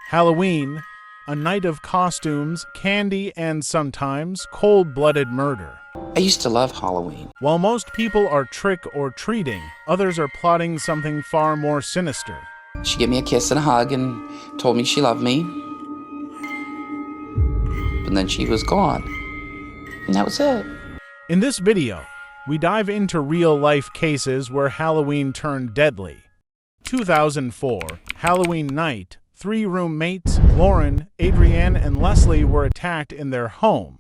Halloween, a night of costumes, candy, and sometimes cold-blooded murder. I used to love Halloween. While most people are trick or treating, others are plotting something far more sinister. She gave me a kiss and a hug and told me she loved me. And then she was gone. And that was it. In this video, we dive into real-life cases where Halloween turned deadly. 2004, Halloween night, 3 roommates, Lauren, Adriane, and Leslie, were attacked in their home.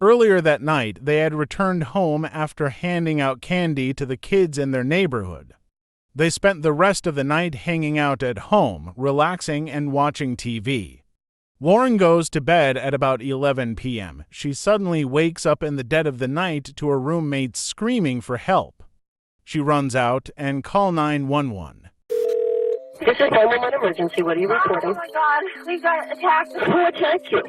Earlier that night, they had returned home after handing out candy to the kids in their neighborhood. They spent the rest of the night hanging out at home, relaxing and watching TV. Lauren goes to bed at about 11 p.m. She suddenly wakes up in the dead of the night to her roommates screaming for help. She runs out and calls 911. This is 911 emergency. What are you reporting? Oh my God, we got attacked. Who attacked you?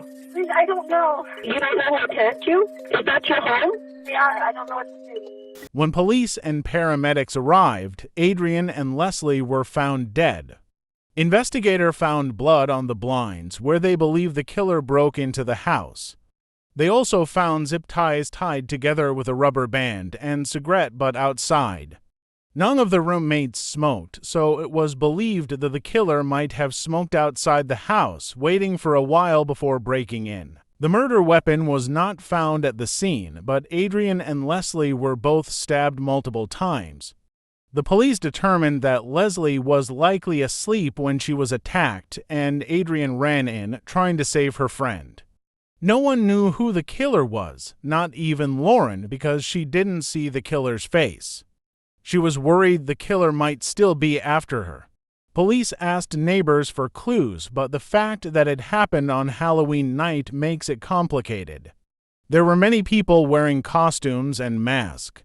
I don't know. You don't know who attacked you? Is that your home? Yeah, I don't know what to do. When police and paramedics arrived, Adriane and Leslie were found dead. Investigator found blood on the blinds, where they believe the killer broke into the house. They also found zip ties tied together with a rubber band and cigarette butt outside. None of the roommates smoked, so it was believed that the killer might have smoked outside the house, waiting for a while before breaking in. The murder weapon was not found at the scene, but Adriane and Leslie were both stabbed multiple times. The police determined that Leslie was likely asleep when she was attacked, and Adriane ran in, trying to save her friend. No one knew who the killer was, not even Lauren, because she didn't see the killer's face. She was worried the killer might still be after her. Police asked neighbors for clues, but the fact that it happened on Halloween night makes it complicated. There were many people wearing costumes and masks.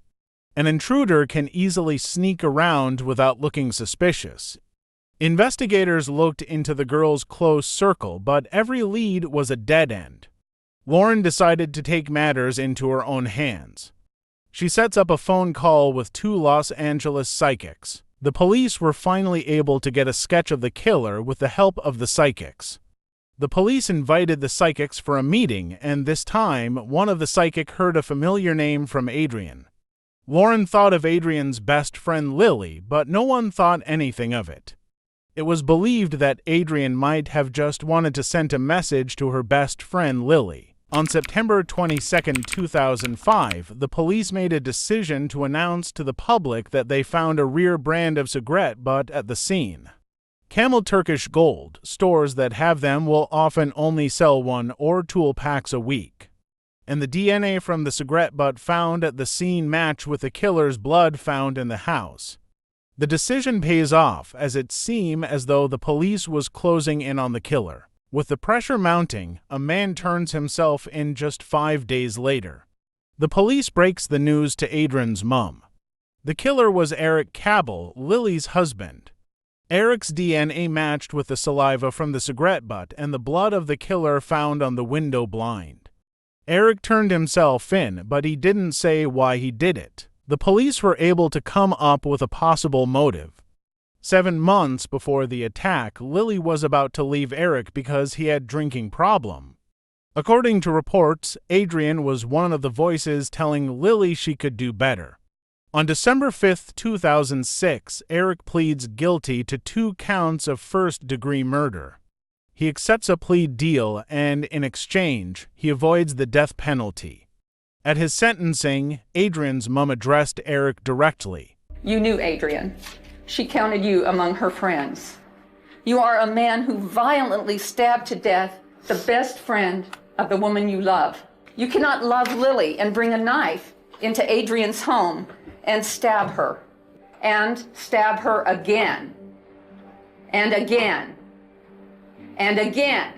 An intruder can easily sneak around without looking suspicious. Investigators looked into the girls' close circle, but every lead was a dead end. Lauren decided to take matters into her own hands. She sets up a phone call with 2 Los Angeles psychics. The police were finally able to get a sketch of the killer with the help of the psychics. The police invited the psychics for a meeting, and this time, one of the psychics heard a familiar name from Adriane. Lauren thought of Adriane's best friend Lily, but no one thought anything of it. It was believed that Adriane might have just wanted to send a message to her best friend Lily. On September 22, 2005, the police made a decision to announce to the public that they found a rare brand of cigarette butt at the scene. Camel Turkish Gold, stores that have them will often only sell 1 or 2 packs a week. And the DNA from the cigarette butt found at the scene matched with the killer's blood found in the house. The decision pays off, as it seemed as though the police was closing in on the killer. With the pressure mounting, a man turns himself in just 5 days later. The police breaks the news to Adriane's mom. The killer was Eric Cabell, Lily's husband. Eric's DNA matched with the saliva from the cigarette butt and the blood of the killer found on the window blind. Eric turned himself in, but he didn't say why he did it. The police were able to come up with a possible motive. 7 months before the attack, Lily was about to leave Eric because he had a drinking problem. According to reports, Adriane was one of the voices telling Lily she could do better. On December 5, 2006, Eric pleads guilty to 2 counts of first-degree murder. He accepts a plea deal and, in exchange, he avoids the death penalty. At his sentencing, Adriane's mom addressed Eric directly. You knew Adriane. She counted you among her friends. You are a man who violently stabbed to death the best friend of the woman you love. You cannot love Lily and bring a knife into Adriane's home and stab her again, and again, and again.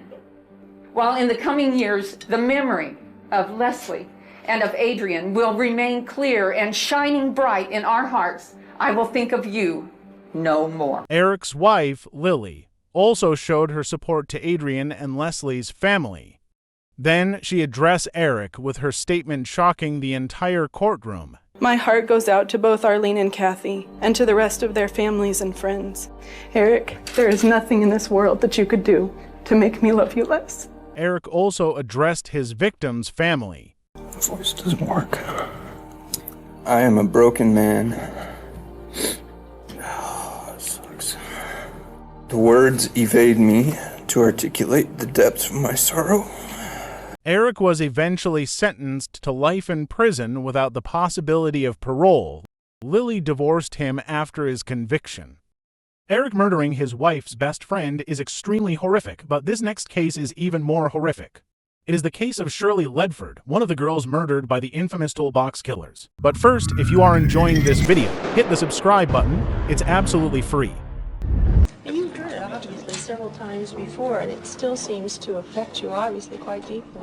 While in the coming years, the memory of Leslie and of Adriane will remain clear and shining bright in our hearts, I will think of you no more. Eric's wife, Lily, also showed her support to Adriane and Leslie's family. Then she addressed Eric with her statement shocking the entire courtroom. My heart goes out to both Arlene and Kathy, and to the rest of their families and friends. Eric, there is nothing in this world that you could do to make me love you less. Eric also addressed his victim's family. Voice doesn't work. I am a broken man. Oh, sucks. The words evade me to articulate the depths of my sorrow. Eric was eventually sentenced to life in prison without the possibility of parole. Lily divorced him after his conviction. Eric murdering his wife's best friend is extremely horrific, but this next case is even more horrific. It is the case of Shirley Ledford, one of the girls murdered by the infamous toolbox killers. But first, if you are enjoying this video, hit the subscribe button. It's absolutely free. You've heard it obviously several times before, and it still seems to affect you obviously quite deeply.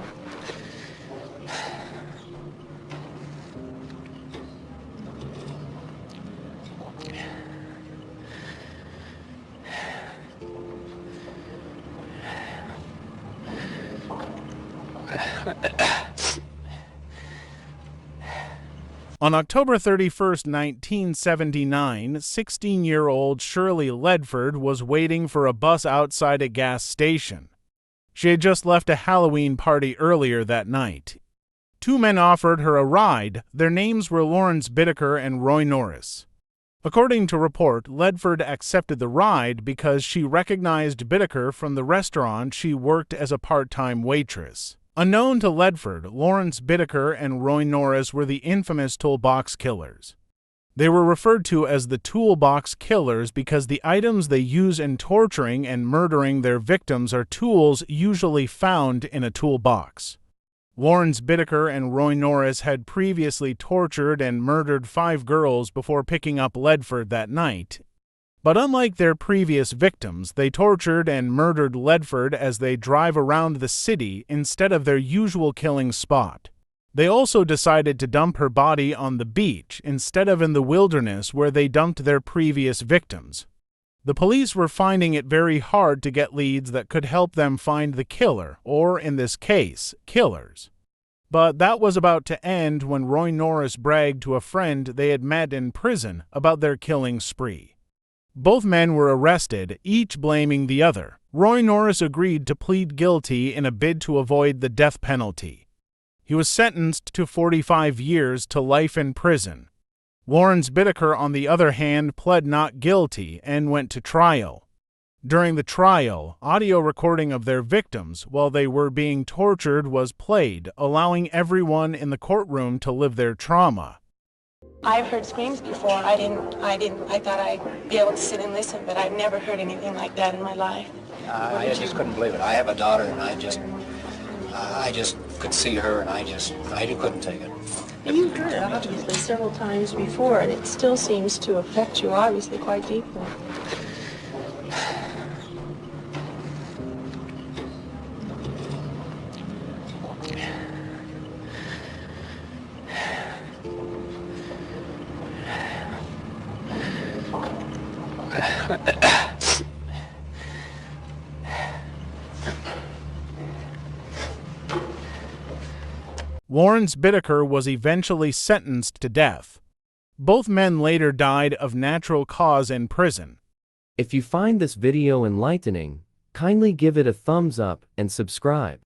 On October 31st, 1979, 16-year-old Shirley Ledford was waiting for a bus outside a gas station. She had just left a Halloween party earlier that night. Two men offered her a ride. Their names were Lawrence Bittaker and Roy Norris. According to report, Ledford accepted the ride because she recognized Bittaker from the restaurant she worked as a part-time waitress. Unknown to Ledford, Lawrence Bittaker and Roy Norris were the infamous toolbox killers. They were referred to as the toolbox killers because the items they use in torturing and murdering their victims are tools usually found in a toolbox. Lawrence Bittaker and Roy Norris had previously tortured and murdered 5 girls before picking up Ledford that night. But unlike their previous victims, they tortured and murdered Ledford as they drive around the city instead of their usual killing spot. They also decided to dump her body on the beach instead of in the wilderness where they dumped their previous victims. The police were finding it very hard to get leads that could help them find the killer, or in this case, killers. But that was about to end when Roy Norris bragged to a friend they had met in prison about their killing spree. Both men were arrested, each blaming the other. Roy Norris agreed to plead guilty in a bid to avoid the death penalty. He was sentenced to 45 years to life in prison. Lawrence Bittaker, on the other hand, pled not guilty and went to trial. During the trial, audio recording of their victims while they were being tortured was played, allowing everyone in the courtroom to live their trauma. I've heard screams before. I thought I'd be able to sit and listen, but I've never heard anything like that in my life. I just couldn't believe it. I have a daughter, and I just could see her, and I couldn't take it. You've heard it obviously several times before, and it still seems to affect you obviously quite deeply. Lawrence Bittaker was eventually sentenced to death. Both men later died of natural cause in prison. If you find this video enlightening, kindly give it a thumbs up and subscribe.